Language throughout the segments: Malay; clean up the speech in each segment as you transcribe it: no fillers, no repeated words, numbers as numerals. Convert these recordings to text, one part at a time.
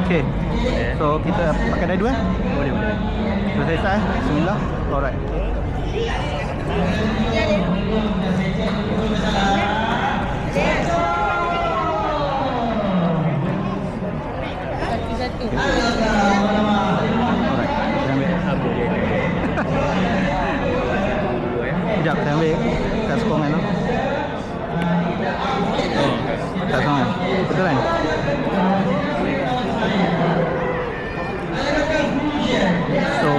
Okay. So kita pakai dadu eh? Boleh. Dah selesai. Bismillah. Alright. Satu-satu. Alright. Saya ambil. Sekejap, saya ambil kat sokongan tu. Kat sokongan. Betul kan? So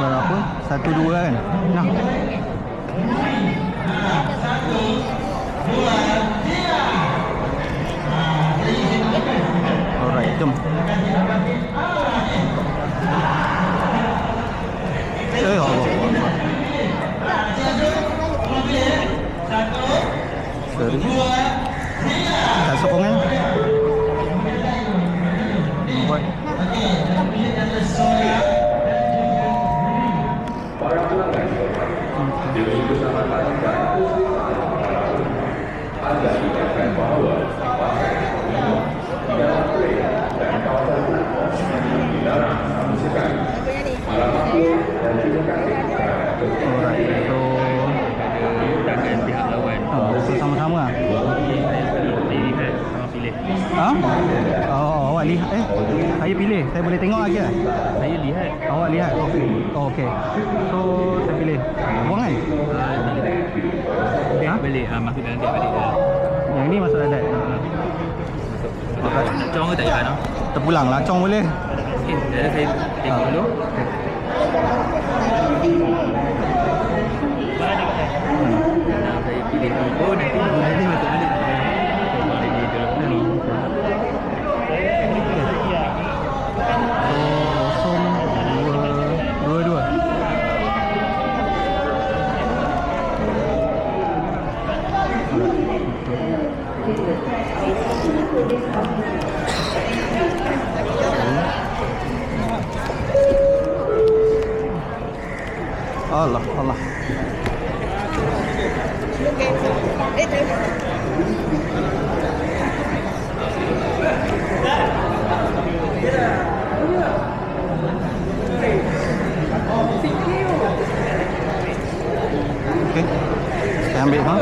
berapa? 1, 2 kan? Nah. Alright, jom. Allah. Sorry. Tak sokongan. Buat. So sama-sama lah. Ha? Oh, awak lihat. Saya pilih. Saya boleh tengok lagi lah. Saya lihat. Awak lihat. Oh, okey. So saya pilih. Buang kan? Dia balik. Masuk dalam dia balik lah. Yang ni masuk dadat. Nak cong ke tak jalan? Terpulang lah. Cong boleh. Okey, jadi saya tengok dulu. Saya pilih dulu. Nanti masuk balik. Allah. Okey. Saya ambil ha.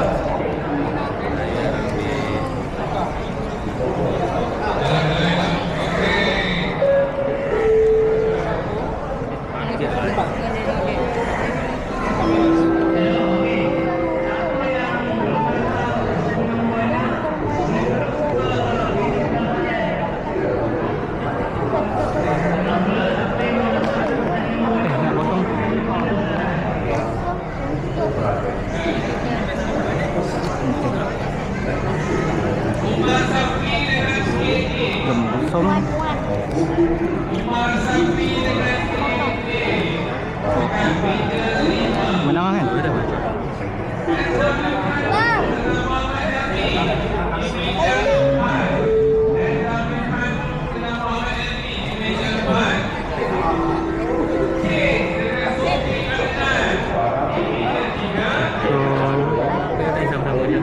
Menang kan?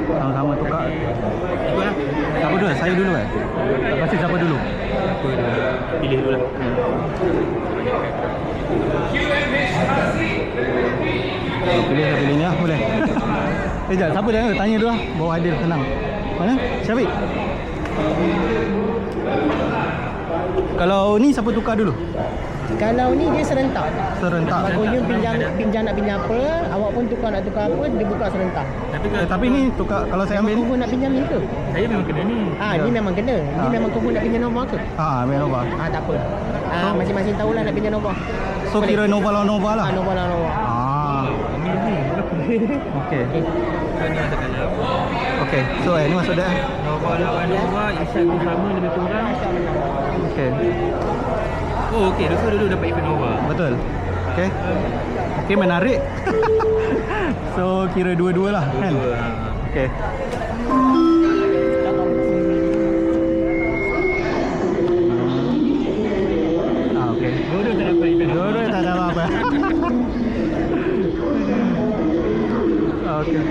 Sama-sama tukar. Siapa dulu? Saya dulu kan? Lepas tu siapa dulu? Pilih dulu lah. Pilih saya pilih ni lah, boleh. Sekejap, siapa dia? Tanya dulu lah. Bawa Adil, tenang. Mana? Syafiq? Kalau ni siapa tukar dulu? Kalau ni dia serentak. Serentak. Kalau you pinjam nak pinjam apa, awak pun tukar nak tukar apa, dia buka serentak. Tapi ni tukar, kalau saya ambil ni Kubu nak pinjam ni ke? Saya memang kena ni. Ni memang kena. Ni memang kubu nak pinjam Nova ke? ambil Nova. Tak apa. Masing-masing tahulah nak pinjam Nova. So kira Nova lawan Nova lah. Nova lah Nova. Ambil ni. Okey. Ni ada kalau. Okey. So ni masuk dah. Nova lawan Nova, Isyad pun sama lebih kurang. Okey. Oh okey, dulu dapat event Nova. Betul. Okey. Okey, menarik. So kira dua-dua lah kan? Okey. Okey. Dua-dua tak dapat event Nova. Dua-dua tak ada apa-apa. Okey.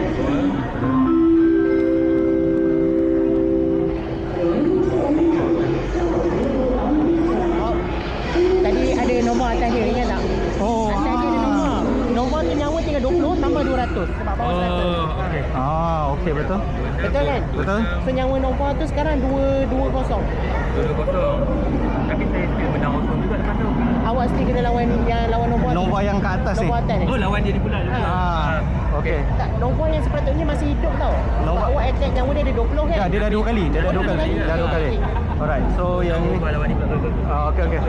okey betul. Betul kan? Betul. So nyawa Nova tu sekarang 2-0. 2-0. Tapi saya still menang kosong juga lepas tu. Awak still kena lawan Nova tu. Nova yang kat atas ni. Nova atas ni. Oh, lawan dia ni pula. Okey. Tak, Nova yang sepatutnya masih hidup tau. Nova. Awak attack nyawa dia ada 20 kan? Ya, dia dah 2 kali. Dia dah 2 kali. Dah 2 kali. Alright. So yang ni Lawan ni pula. okey.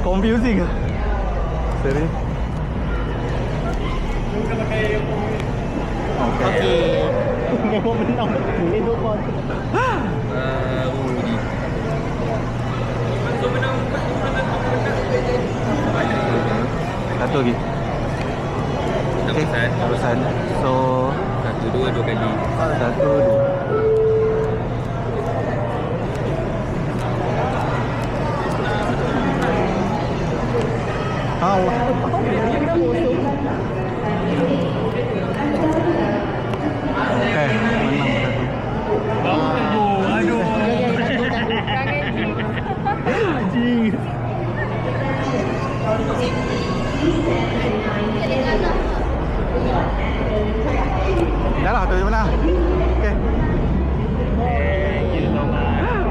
Confusing ke? Sorry. Okey. Memang menang. Ini Nova tu. Ni. Masuk menang. Satu lagi. Okey. Terusan. So 1-2 2 kali. 1 2. Allah. Okey, menang satu. Aduh. Anjing. Dah lah, tu je menang. Okey.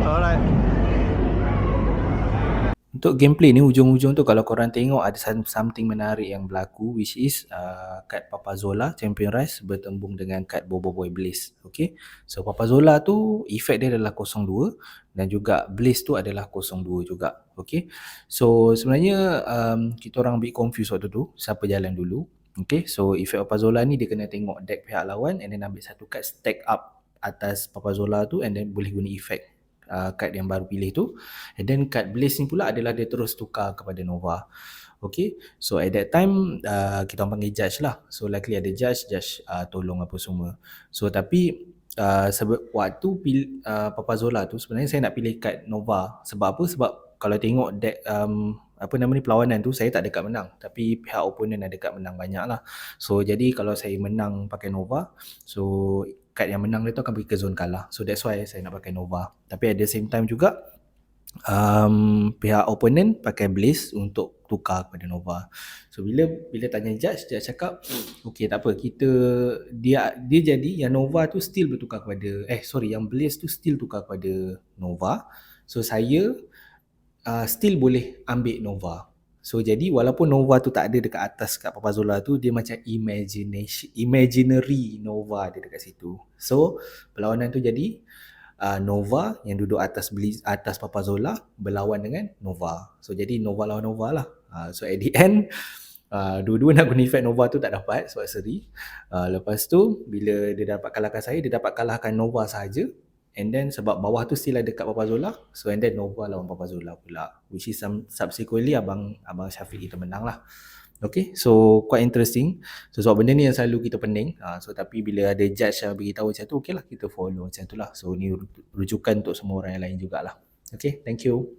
Alright. Untuk gameplay ni hujung-hujung tu kalau korang tengok ada something menarik yang berlaku, which is kad Papazola Champion Rise bertembung dengan kad Boboiboy Blaze. Okay, so Papazola tu efek dia adalah 02 dan juga Blaze tu adalah 02 juga. Okay, so sebenarnya kita orang bit confused waktu tu siapa jalan dulu. Okay, so efek Papazola ni dia kena tengok deck pihak lawan and then ambil satu kad stack up atas Papazola tu and then boleh guna efek kad yang baru pilih tu. And then kad Blaze ni pula adalah dia terus tukar kepada Nova. Okay, so at that time kita orang panggil judge lah. So luckily ada judge tolong apa semua. So tapi sebab waktu Papazola tu sebenarnya saya nak pilih kad Nova. Sebab apa? Sebab kalau tengok deck apa nama ni perlawanan tu saya tak ada kad menang, tapi pihak opponent ada kad menang banyak lah. So jadi kalau saya menang pakai Nova, so kad yang menang dia tu akan pergi ke zone kalah. So that's why saya nak pakai Nova. Tapi at the same time juga pihak opponent pakai Blaze untuk tukar kepada Nova. So bila tanya judge, dia cakap okey tak apa, dia jadi yang Nova tu still bertukar kepada yang Blaze tu still tukar kepada Nova. So saya still boleh ambil Nova. So jadi walaupun Nova tu tak ada dekat atas kat Papazola tu, dia macam imaginary Nova ada dekat situ. So perlawanan tu jadi Nova yang duduk atas Papazola berlawan dengan Nova. So jadi Nova lawan Nova lah. So at the end dua-dua nak guna efek Nova tu tak dapat sebab seri. Lepas tu bila dia dapat kalahkan saya, dia dapat kalahkan Nova sahaja. And then sebab bawah tu still ada kat Papazola, so and then Nova lawan Papazola pula, which is subsequently abang Syafiq kita menang lah. Okay, so quite interesting. So sebab benda ni yang selalu kita pening. So tapi bila ada judge yang beritahu macam tu, okay lah kita follow macam tu lah. So ni rujukan untuk semua orang yang lain jugalah. Okay, thank you.